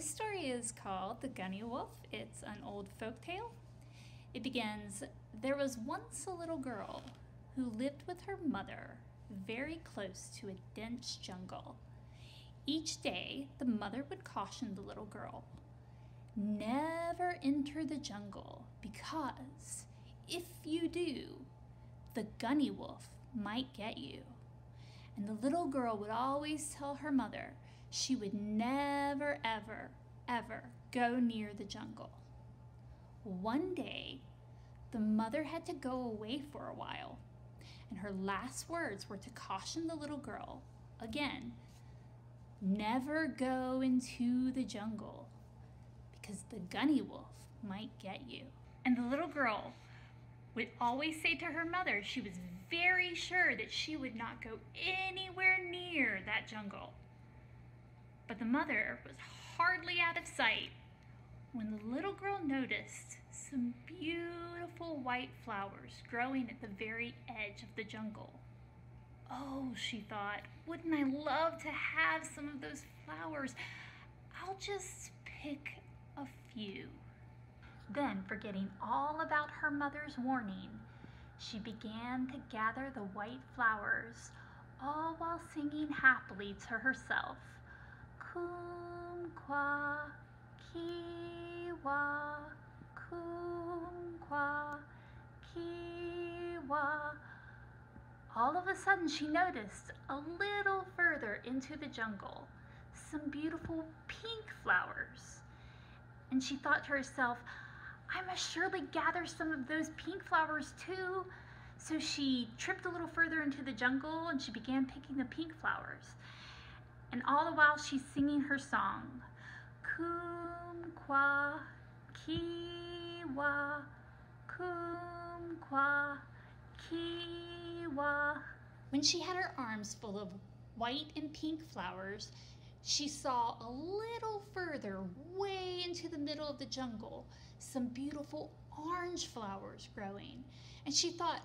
This story is called The Gunniwolf. It's an old folk tale. It begins, there was once a little girl who lived with her mother very close to a dense jungle. Each day, the mother would caution the little girl, never enter the jungle because if you do, the Gunniwolf might get you. And the little girl would always tell her mother she would never, ever go near the jungle. One day, the mother had to go away for a while, and her last words were to caution the little girl, again, never go into the jungle because the Gunniwolf might get you. And the little girl would always say to her mother she was very sure that she would not go anywhere near that jungle. But the mother was hardly out of sight when the little girl noticed some beautiful white flowers growing at the very edge of the jungle. Oh, she thought, wouldn't I love to have some of those flowers? I'll just pick a few. Then, forgetting all about her mother's warning, she began to gather the white flowers, all while singing happily to herself, Kumquat, kiwa, kumquat, kiwa. All of a sudden, she noticed a little further into the jungle some beautiful pink flowers. And she thought to herself, I must surely gather some of those pink flowers too. So she tripped a little further into the jungle and she began picking the pink flowers. And all the while she's singing her song, Kumquat, kiwa, kumquat, kiwa. When she had her arms full of white and pink flowers, she saw a little further, way into the middle of the jungle, some beautiful orange flowers growing. And she thought,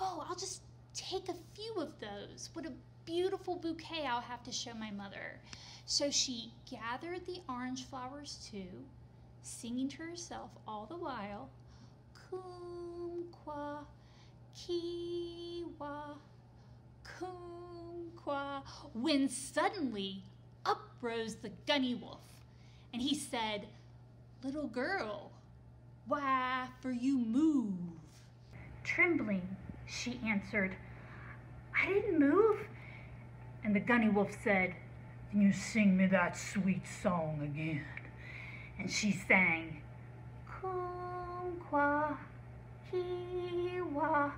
oh, I'll just take a few of those. What a beautiful bouquet I'll have to show my mother. So she gathered the orange flowers too, singing to herself all the while, Kumquat, kiwa, kumquat, when suddenly up rose the Gunniwolf, and he said, little girl, why for you move? Trembling, she answered, I didn't move. And the Gunniwolf said, then you sing me that sweet song again. And she sang, Kumquat, kiwa,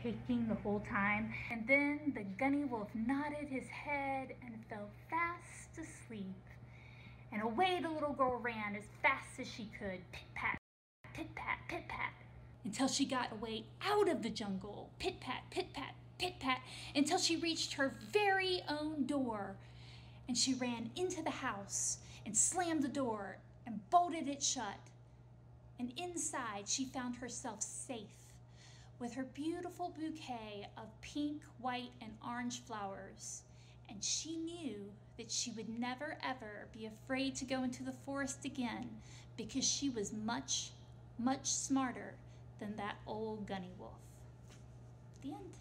shaking the whole time. And then the Gunniwolf nodded his head and fell fast asleep. And away the little girl ran as fast as she could, pit-pat, pit-pat, pit-pat, until she got away out of the jungle, pit-pat, pit-pat, pit-pat, until she reached her very own door. And she ran into the house and slammed the door and bolted it shut. And inside she found herself safe with her beautiful bouquet of pink, white, and orange flowers. And she knew that she would never ever be afraid to go into the forest again because she was much, much smarter than that old Gunniwolf. The end.